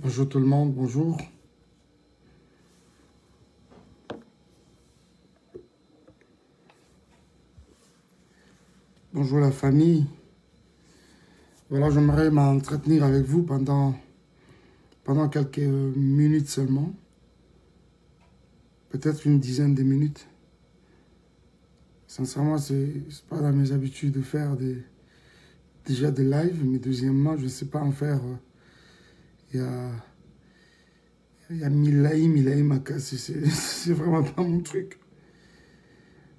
Bonjour tout le monde, bonjour. Bonjour la famille. Voilà, j'aimerais m'entretenir avec vous pendant quelques minutes seulement. Peut-être une dizaine de minutes. Sincèrement, c'est pas dans mes habitudes de faire déjà des lives, mais deuxièmement, je ne sais pas en faire. Il y a mille à casser. C'est vraiment pas mon truc.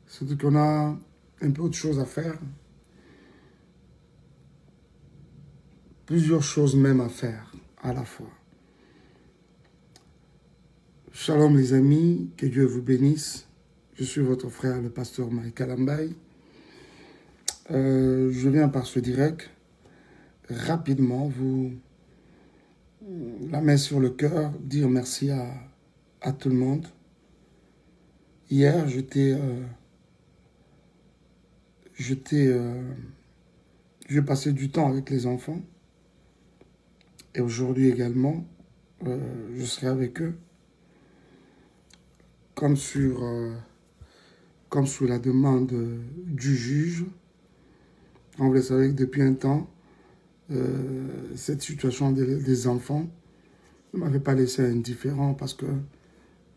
Surtout qu'on a un peu autre chose à faire. Plusieurs choses même à faire à la fois. Shalom les amis, que Dieu vous bénisse. Je suis votre frère, le pasteur Mike Alambaye. Je viens par ce direct, rapidement, vous la main sur le cœur, dire merci à tout le monde. Hier, j'ai passé du temps avec les enfants. Et aujourd'hui également, je serai avec eux. Comme sous la demande du juge. Vous le savez que depuis un temps, cette situation des enfants ne m'avait pas laissé indifférent parce que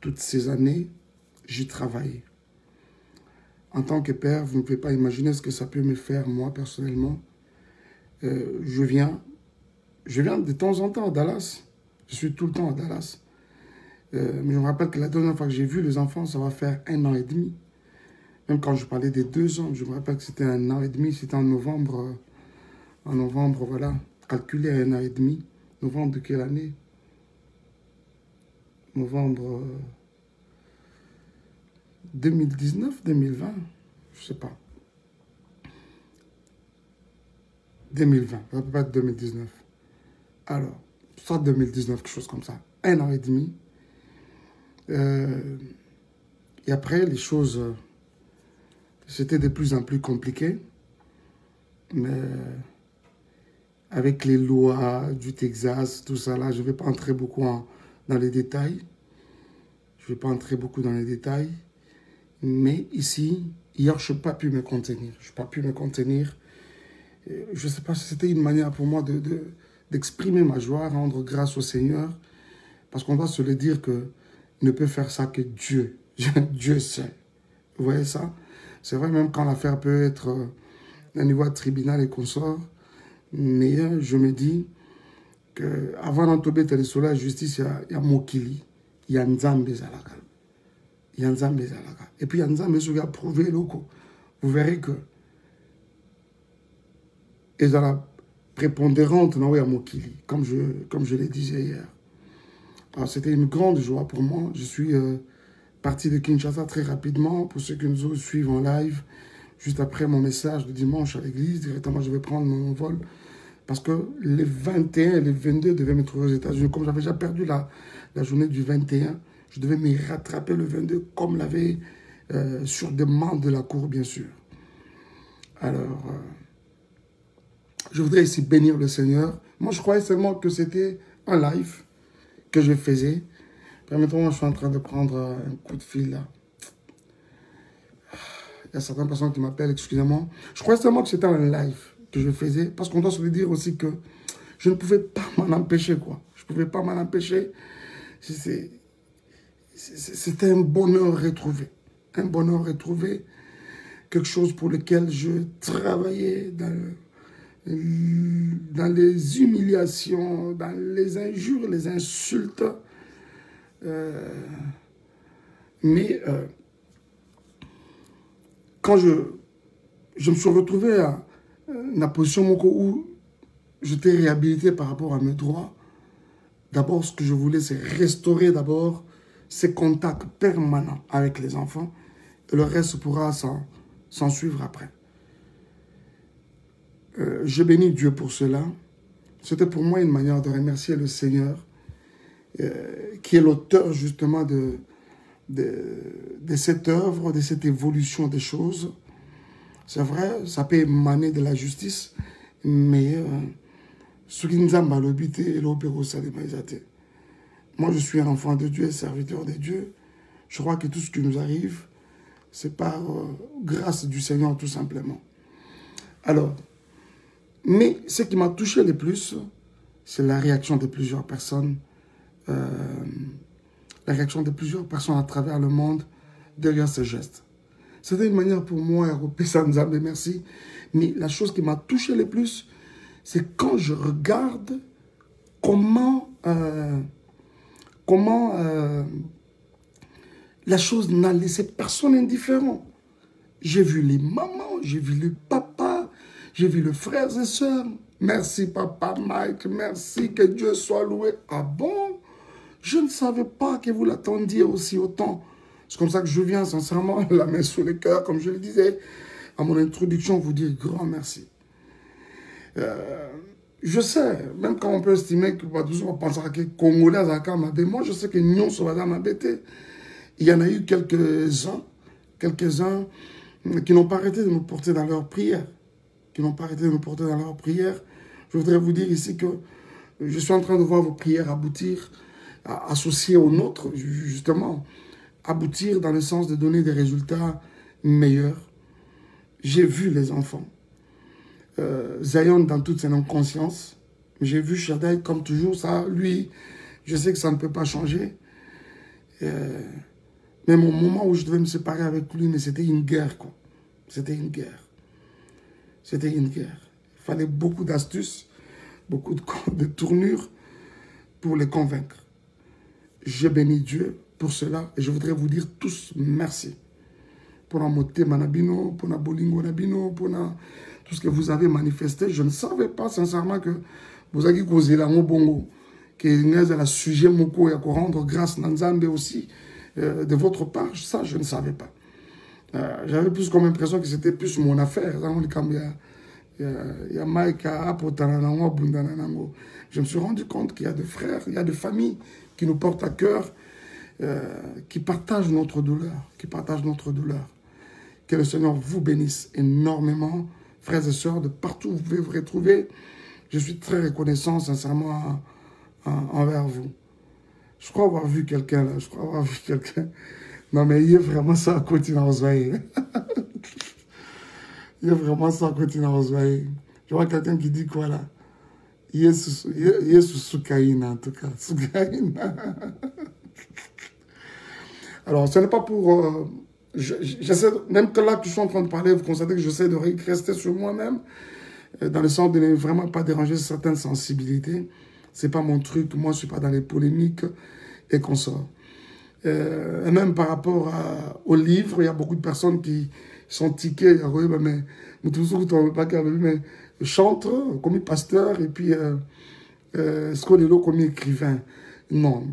toutes ces années, j'y travaillais. En tant que père, vous ne pouvez pas imaginer ce que ça peut me faire, moi, personnellement. Je viens de temps en temps à Dallas. Je suis tout le temps à Dallas. Mais je me rappelle que la dernière fois que j'ai vu les enfants, ça va faire 1 an et demi. Même quand je parlais des 2 ans, je me rappelle que c'était 1 an et demi. C'était en novembre. En novembre, voilà. Calculé à 1 an et demi. Novembre de quelle année? Novembre 2019, 2020? Je ne sais pas. 2020, ça peut pas être 2019. Alors, soit 2019, quelque chose comme ça. 1 an et demi. Et après, les choses, c'était de plus en plus compliqué. Mais avec les lois du Texas, tout ça là, je ne vais pas entrer beaucoup dans les détails. Je ne vais pas entrer beaucoup dans les détails. Mais ici, hier, je n'ai pas pu me contenir. Je n'ai pas pu me contenir. Je ne sais pas si c'était une manière pour moi d'exprimer ma joie, rendre grâce au Seigneur. Parce qu'on doit se le dire que ne peut faire ça que Dieu. Dieu seul. Vous voyez ça? C'est vrai, même quand l'affaire peut être à niveau de tribunal et consorts. Mais je me dis qu'avant d'entourer la justice, il y a Mokili. Il y a Nzambe Zalaka. Il y a Nzambe Zalaka. Et puis il y a Nzambe qui a prouvé locaux. Vous verrez que et dans la prépondérante, non, oui, à Mokili, comme je le disais hier. Alors, c'était une grande joie pour moi. Je suis parti de Kinshasa très rapidement. Pour ceux qui nous suivent en live, juste après mon message de dimanche à l'église, directement, je vais prendre mon vol. Parce que les 21 et les 22 devaient me trouver aux États-Unis. Comme j'avais déjà perdu la journée du 21, je devais me rattraper le 22, comme l'avait sur demande de la cour, bien sûr. Alors, je voudrais ici bénir le Seigneur. Moi, je croyais seulement que c'était un live que je faisais. Permettez-moi, je suis en train de prendre un coup de fil là. Il y a certaines personnes qui m'appellent, excusez-moi. Je croyais seulement que c'était un live que je faisais, parce qu'on doit se le dire aussi que je ne pouvais pas m'en empêcher, quoi. Je ne pouvais pas m'en empêcher. C'était un bonheur retrouvé. Un bonheur retrouvé. Quelque chose pour lequel je travaillais dans les humiliations, dans les injures, les insultes. Mais quand je me suis retrouvé à la position où j'étais réhabilité par rapport à mes droits, d'abord ce que je voulais c'est restaurer d'abord ces contacts permanents avec les enfants et le reste pourra s'en suivre après. Je bénis Dieu pour cela. C'était pour moi une manière de remercier le Seigneur qui est l'auteur justement de cette œuvre, de cette évolution des choses. C'est vrai, ça peut émaner de la justice, mais ce qui nous a malobité, l'opéro, ça Moi, je suis un enfant de Dieu, serviteur de Dieu. Je crois que tout ce qui nous arrive, c'est par grâce du Seigneur, tout simplement. Alors, mais ce qui m'a touché le plus, c'est la réaction de plusieurs personnes. La réaction de plusieurs personnes à travers le monde derrière ces gestes. C'était une manière pour moi, Europé Sanzambe, merci. Mais la chose qui m'a touché le plus, c'est quand je regarde comment la chose n'a laissé personne indifférent. J'ai vu les mamans, j'ai vu les papas, j'ai vu les frères et sœurs. Merci papa Mike, merci, que Dieu soit loué. Ah bon? Je ne savais pas que vous l'attendiez aussi autant. C'est comme ça que je viens sincèrement, la main sur le cœur, comme je le disais, à mon introduction, vous dire grand merci. Je sais, même quand on peut estimer que va toujours penser à que Congolais, moi je sais que Nyon Sauvada m'a bêté. Il y en a eu quelques-uns qui n'ont pas arrêté de nous porter dans leurs prières. Je voudrais vous dire ici que je suis en train de voir vos prières aboutir, associées aux nôtres, justement, aboutir dans le sens de donner des résultats meilleurs. J'ai vu les enfants. Zion dans toute son inconscience. J'ai vu Shaddai comme toujours, ça, lui, je sais que ça ne peut pas changer. Même au moment où je devais me séparer avec lui, mais c'était une guerre, quoi. C'était une guerre. C'était une guerre. Il fallait beaucoup d'astuces, beaucoup de tournures pour les convaincre. J'ai béni Dieu pour cela et je voudrais vous dire tous merci. Pour la moté manabino, pour la bolingo nabino, pour tout ce que vous avez manifesté. Je ne savais pas sincèrement que vous avez causé la bongo, que vous avez sujet moko et à rendre grâce Nanzambe aussi de votre part. Ça, je ne savais pas. J'avais plus comme impression que c'était plus mon affaire. Je me suis rendu compte qu'il y a des frères, il y a des familles qui nous portent à cœur, qui partagent notre douleur, Que le Seigneur vous bénisse énormément, frères et sœurs, de partout où vous pouvez vous retrouver. Je suis très reconnaissant, sincèrement, envers vous. Je crois avoir vu quelqu'un là, Non, mais il y a vraiment ça à continuer à se voir. Il y a vraiment ça à continuer à se voir. Je vois quelqu'un qui dit quoi là? Il est sous Soukaïne en tout cas. Soukaïne. Alors, ce n'est pas pour... j'essaie, même que là que je suis en train de parler, vous constatez que j'essaie de rester sur moi-même, dans le sens de ne vraiment pas déranger certaines sensibilités. C'est pas mon truc, moi je suis pas dans les polémiques et consorts. Et même par rapport au livre, il y a beaucoup de personnes qui sont tiquées, mais chantre comme pasteur et puis Skodelo comme écrivain. Non.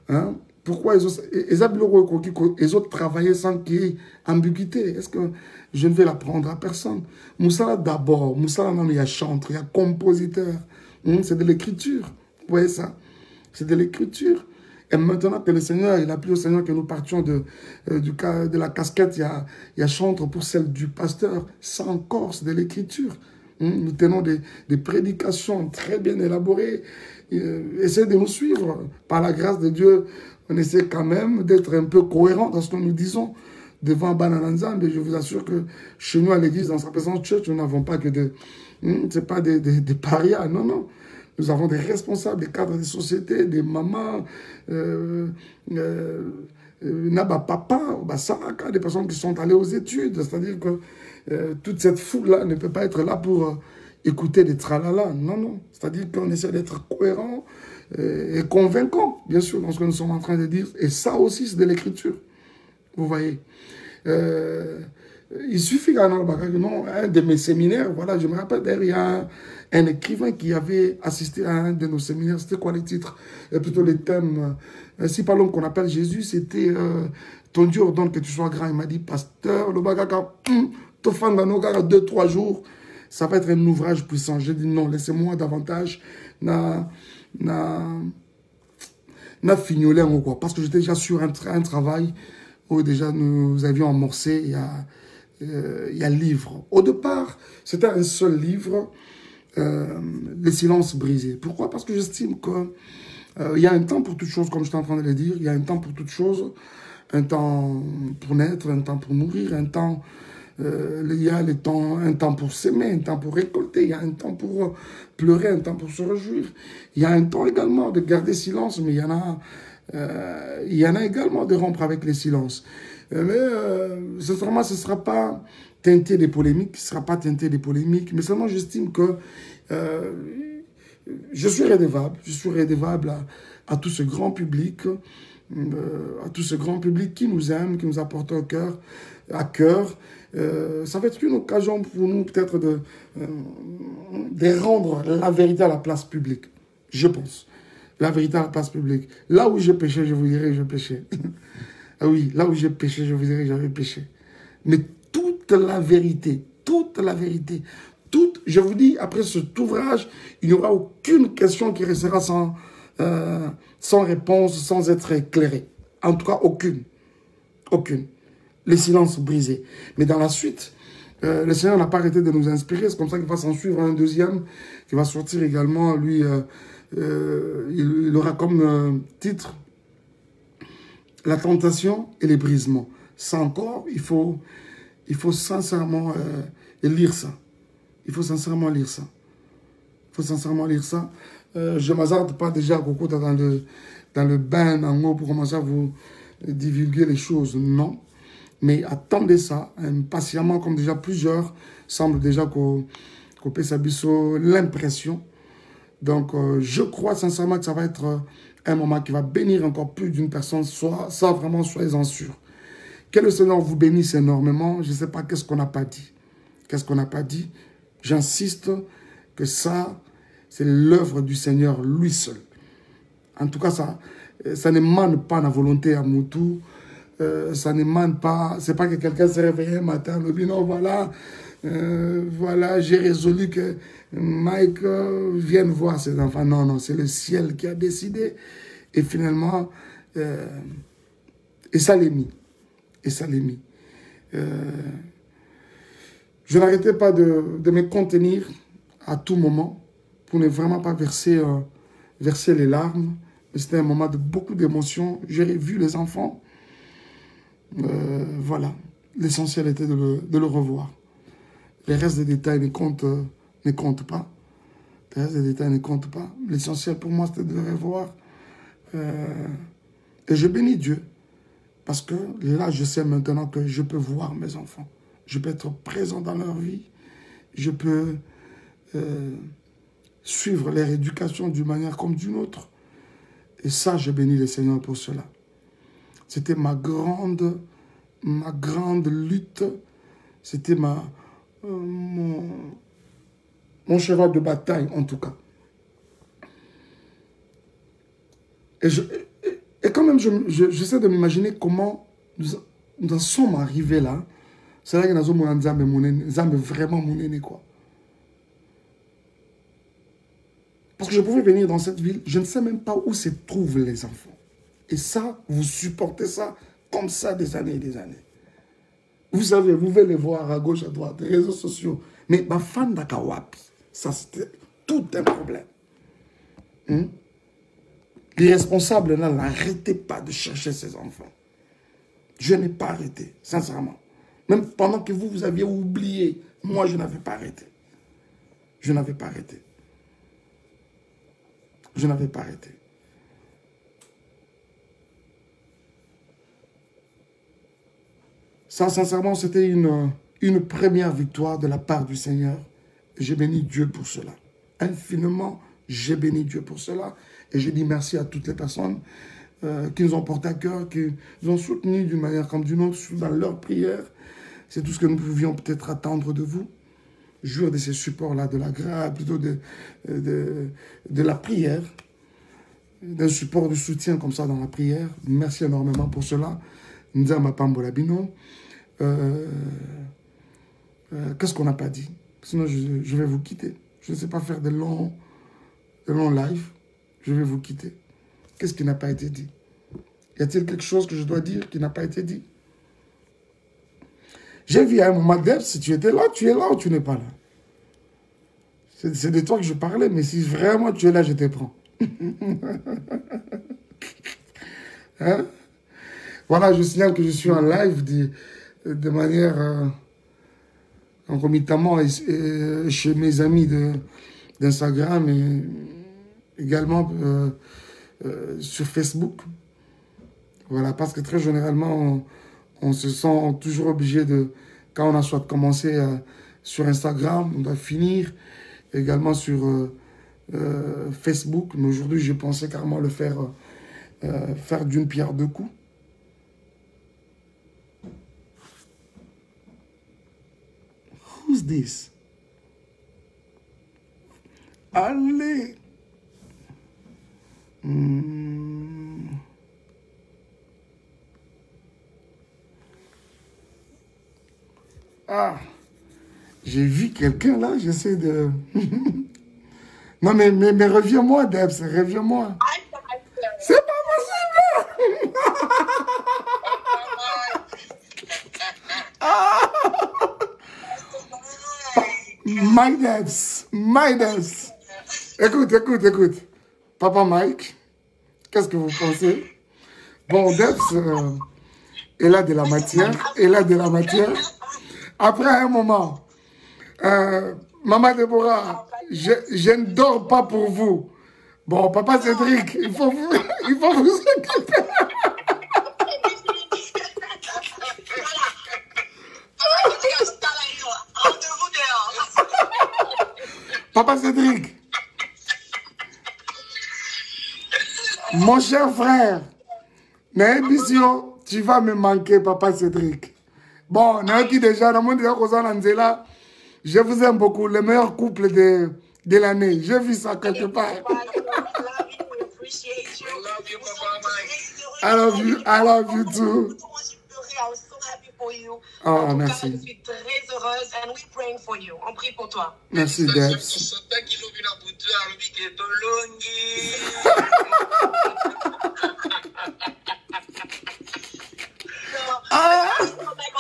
Hein? Pourquoi ils ont travaillé sans qu'il y ait ambiguïté? Est-ce que je ne vais l'apprendre à personne? Moussala d'abord, Moussala il y a chanteur, il y a compositeur. C'est de l'écriture. Vous voyez ça? C'est de l'écriture. Et maintenant que le Seigneur, il a plu au Seigneur que nous partions de la casquette, il y a chantre pour celle du pasteur. Ça encore, c'est de l'écriture. Nous tenons des prédications très bien élaborées. Essayez de nous suivre. Par la grâce de Dieu, on essaie quand même d'être un peu cohérent dans ce que nous disons devant Banananza. Mais je vous assure que chez nous, à l'église, dans sa présence church, nous n'avons pas que c'est pas des parias, non, non. Nous avons des responsables, des cadres de société, des mamans, papa, des personnes qui sont allées aux études. C'est-à-dire que toute cette foule-là ne peut pas être là pour écouter des tralala. Non, non. C'est-à-dire qu'on essaie d'être cohérent et convaincant, bien sûr, dans ce que nous sommes en train de dire. Et ça aussi, c'est de l'écriture. Vous voyez. Il suffit qu'un de mes séminaires, voilà, je me rappelle, il y a un écrivain qui avait assisté à un de nos séminaires. C'était quoi les titres? Plutôt les thèmes. Si par l'homme qu'on appelle Jésus, c'était ton Dieu ordonne que tu sois grand. Il m'a dit, pasteur, le bagaka, te fan dans nos gars 2-3 jours, ça va être un ouvrage puissant. J'ai dit non, laissez-moi davantage fignoler en quoi. Parce que j'étais déjà sur un travail où déjà nous avions amorcé il y a livre. Au départ, c'était un seul livre les silences brisés. Pourquoi? Parce que j'estime que il y a un temps pour toutes choses, comme je suis en train de le dire. Il y a un temps pour toutes choses. Un temps pour naître, un temps pour mourir, un temps... il y a un temps pour s'aimer, un temps pour récolter, il y a un temps pour pleurer, un temps pour se réjouir. Il y a un temps également de garder silence, mais il y en a également de rompre avec les silences. Sincèrement, ce ne sera pas teinté des polémiques, ce ne sera pas teinté des polémiques, mais seulement j'estime que je suis redevable à tout ce grand public, qui nous aime, qui nous apporte à cœur. Ça va être une occasion pour nous peut-être de rendre la vérité à la place publique, je pense. La vérité à la place publique. Là où j'ai péché, je vous dirai que je péchais. Ah oui, là où j'ai péché, je vous dirai que j'avais péché. Mais toute la vérité, je vous dis, après cet ouvrage, il n'y aura aucune question qui restera sans réponse, sans être éclairée. En tout cas, aucune. Aucune. Les silences brisés. Mais dans la suite, le Seigneur n'a pas arrêté de nous inspirer. C'est comme ça qu'il va s'en suivre un deuxième, qui va sortir également. Lui, il aura comme titre « La tentation et les brisements ». Ça encore, il faut sincèrement lire ça. Il faut sincèrement lire ça. Je ne m'hasarde pas déjà beaucoup dans le bain en haut pour commencer à vous divulguer les choses. Non. Mais attendez ça impatiemment, comme déjà plusieurs semblent déjà couper sa biseau l'impression. Donc, je crois sincèrement que ça va être un moment qui va bénir encore plus d'une personne. Ça, vraiment, soyez-en sûrs. Que le Seigneur vous bénisse énormément. Je ne sais pas qu'est-ce qu'on n'a pas dit. Qu'est-ce qu'on n'a pas dit? J'insiste que ça, c'est l'œuvre du Seigneur lui seul. En tout cas, ça n'émane pas de la volonté à Moutou. Ça n'émane pas. C'est pas que quelqu'un s'est réveillé un matin, le dit non, voilà, j'ai résolu que Mike vienne voir ses enfants. Non, non, c'est le ciel qui a décidé. Et finalement, et ça l'est mis. Je n'arrêtais pas de me contenir à tout moment pour ne vraiment pas verser les larmes. C'était un moment de beaucoup d'émotions. J'ai vu les enfants. Voilà. L'essentiel était de le revoir. Les restes des détails ne comptent pas. Les restes des détails ne comptent pas. L'essentiel pour moi, c'était de le revoir. Et je bénis Dieu. Parce que là, je sais maintenant que je peux voir mes enfants. Je peux être présent dans leur vie. Je peux suivre leur éducation d'une manière comme d'une autre. Et ça, je bénis le Seigneur pour cela. C'était ma grande lutte. C'était mon cheval de bataille, en tout cas. Et quand même, j'essaie de m'imaginer comment nous en sommes arrivés là. C'est là que nous avons vraiment mon quoi. Parce que je pouvais venir dans cette ville, je ne sais même pas où se trouvent les enfants. Et ça, vous supportez ça comme ça des années et des années. Vous savez, vous pouvez les voir à gauche, à droite, les réseaux sociaux. Mais ma fan d'Akawapi, ça c'était tout un problème. Les responsables n'arrêtaient pas de chercher ces enfants. Je n'ai pas arrêté, sincèrement. Même pendant que vous aviez oublié, moi je n'avais pas arrêté. Je n'avais pas arrêté. Ça, sincèrement, c'était une première victoire de la part du Seigneur. Et j'ai béni Dieu pour cela. Infiniment, j'ai béni Dieu pour cela. Et je dis merci à toutes les personnes qui nous ont porté à cœur, qui nous ont soutenus d'une manière comme d'une autre dans leurs prières. C'est tout ce que nous pouvions peut-être attendre de vous. Jouir de ces supports-là, de la grâce, plutôt de la prière, d'un support de soutien comme ça dans la prière. Merci énormément pour cela. Nzama Pambolabino. Qu'est-ce qu'on n'a pas dit? Sinon, je vais vous quitter. Je ne sais pas faire de longs lives. Je vais vous quitter. Qu'est-ce qui n'a pas été dit? Y a-t-il quelque chose que je dois dire qui n'a pas été dit? J'ai vu à un moment, Deb, si tu étais là, tu es là ou tu n'es pas là? C'est de toi que je parlais, mais si vraiment tu es là, je te prends. Hein? Voilà, je signale que je suis en live de manière concomitamment chez mes amis d'Instagram et également sur Facebook. Voilà, parce que très généralement, on se sent toujours obligé de, quand on a soit commencé sur Instagram, on doit finir également sur Facebook. Mais aujourd'hui, je pensais carrément le faire, faire d'une pierre deux coups. Who's this? Allez! Ah, j'ai vu quelqu'un là, j'essaie de... Non mais reviens-moi, Debs, reviens-moi. C'est pas possible! My Debs. Écoute. Papa Mike, qu'est-ce que vous pensez? Bon, Debs, elle a de la matière, Après un moment, Maman Déborah, je ne dors pas pour vous. Bon, Papa Cédric, il faut vous occuper. Papa Cédric, mon cher frère, tu vas me manquer, Papa Cédric. Bon, je vous aime beaucoup, le meilleur couple de l'année. J'ai vu ça quelque part. I love you too. Oh, merci. Je suis très heureuse and we praying for you. On prie pour toi. Merci, Debs. On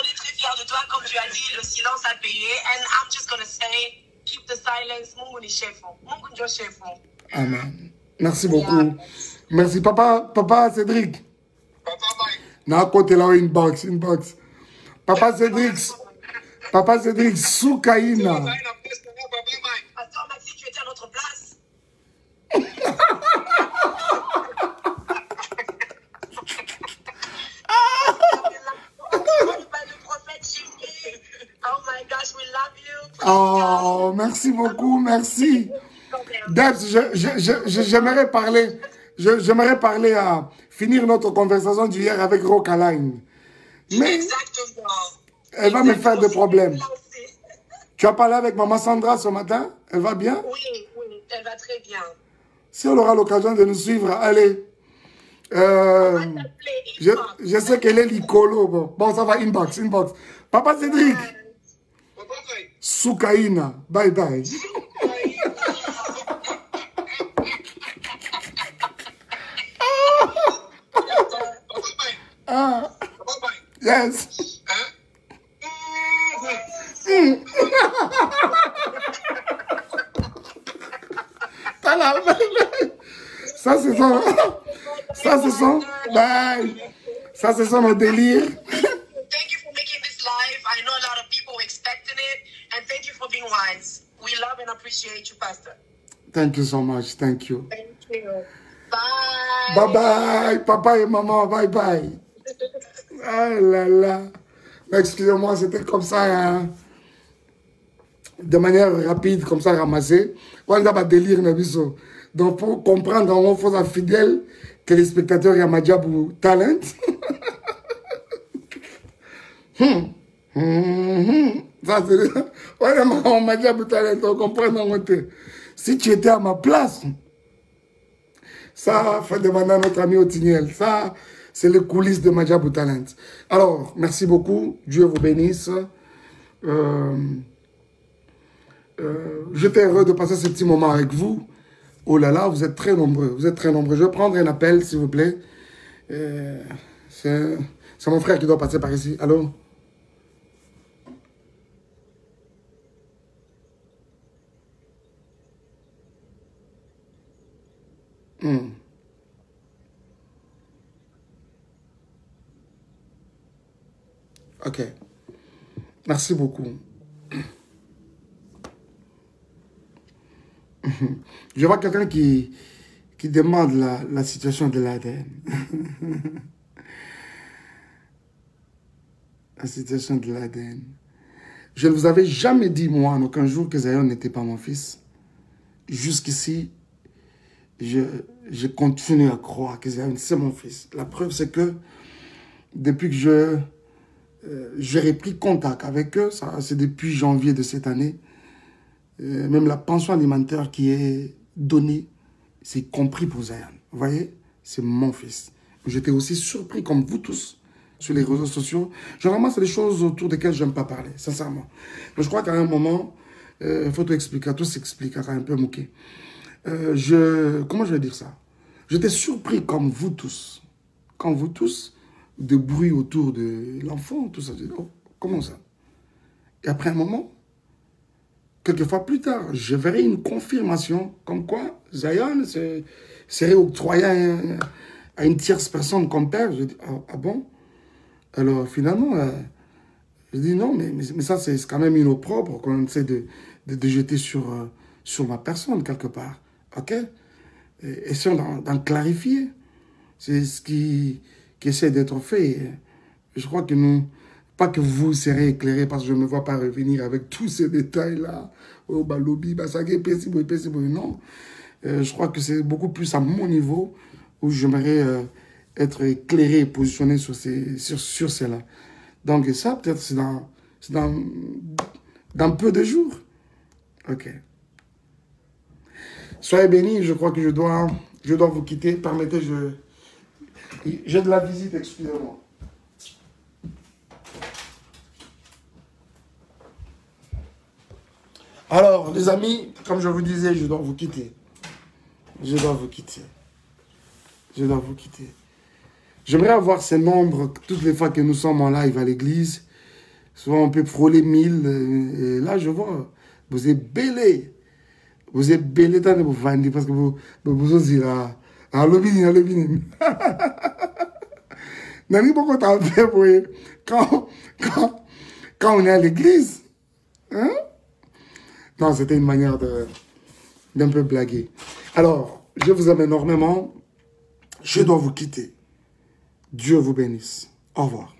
est très fiers de toi, comme tu as dit, le silence a payé. And I'm just going to say, keep the silence. Mungu ni chefo. Mungu ndio chefo. Amen. Merci beaucoup. Merci, Papa Cédric. Papa Mike. Na côté là, inbox. Papa Cédric, Soukaina. Attends, Maxi, tu étais à notre place. Le prophète Jésus. Oh my gosh, we love you. Oh, merci beaucoup, merci. Debs, j'aimerais parler à finir notre conversation d'hier avec Rocaline. Mais exactement. Elle va me faire des problèmes. Tu as parlé avec Maman Sandra ce matin? Elle va bien? Oui, elle va très bien. Si on aura l'occasion de nous suivre, allez. Je sais qu'elle est l'icolo. Bon, ça va, inbox. Papa Cédric. Soukaina. Bye bye. Yes. Ça, c'est son nos délires. Thank you for making this live. I know a lot of people expecting it. And thank you for being wise. We love and appreciate you, Pastor. Thank you so much. Thank you. Thank you. Bye. Bye-bye. Papa et maman, bye-bye. Ah là là. Excusez-moi, c'était comme ça, hein. De manière rapide, comme ça, ramassé. On a un délire, Nabiso. Donc, pour comprendre, on faut être fidèle téléspectateur Yamadjabou Talent. Ça, c'est... Vraiment, Madjabou Talent, on comprend. Si tu étais à ma place, ça, faut demander à notre ami Otiniel. Ça, c'est les coulisses de Madjabou Talent. Alors, merci beaucoup. Dieu vous bénisse. J'étais heureux de passer ce petit moment avec vous. Oh là là, vous êtes très nombreux. Je vais prendre un appel, s'il vous plaît. C'est mon frère qui doit passer par ici. Allô? Ok. Merci beaucoup. Je vois quelqu'un qui demande la situation de l'ADN. La situation de l'ADN. Je ne vous avais jamais dit, moi, en aucun jour, que Zion n'était pas mon fils. Jusqu'ici, je continue à croire que Zion, c'est mon fils. La preuve, c'est que depuis que j'ai repris contact avec eux, c'est depuis janvier de cette année, même la pension alimentaire qui est donnée, c'est compris pour Zion. Vous voyez, c'est mon fils. J'étais aussi surpris, comme vous tous, sur les réseaux sociaux. Généralement, c'est des choses autour desquelles je n'aime pas parler, sincèrement. Mais je crois qu'à un moment, il faut tout expliquer, tout s'explique, un peu mouqué. Comment je vais dire ça? J'étais surpris, comme vous tous, de bruit autour de l'enfant, tout ça. Oh, comment ça? Et après un moment, quelques fois plus tard, je verrai une confirmation comme quoi Zion serait octroyé à une tierce personne comme père. Je dis, ah bon? Alors finalement, je dis non, mais ça c'est quand même une opprobre qu'on essaie de jeter sur ma personne quelque part. Ok? Essayons d'en clarifier. C'est ce qui essaie d'être fait. Je crois que nous, pas que vous serez éclairés parce que je ne me vois pas revenir avec tous ces détails-là. Oh, balobi, basagé, pessibo, non. Je crois que c'est beaucoup plus à mon niveau où j'aimerais être éclairé et positionné sur cela. Donc ça, peut-être, c'est dans peu de jours. Ok. Soyez bénis, je crois que je dois vous quitter. Permettez, j'ai de la visite, excusez-moi. Alors, les amis, comme je vous disais, je dois vous quitter. Je dois vous quitter. J'aimerais avoir ces nombres toutes les fois que nous sommes en live à l'église. Souvent, on peut frôler 1000. Et là, je vois, vous êtes belé. Vous êtes belé tant de vous vendre parce que vous aussi là. À l'obini. Nani, pourquoi t'as fait, vous quand on est à l'église, hein? Non, c'était une manière d'un peu blaguer. Alors, je vous aime énormément. Je dois vous quitter. Dieu vous bénisse. Au revoir.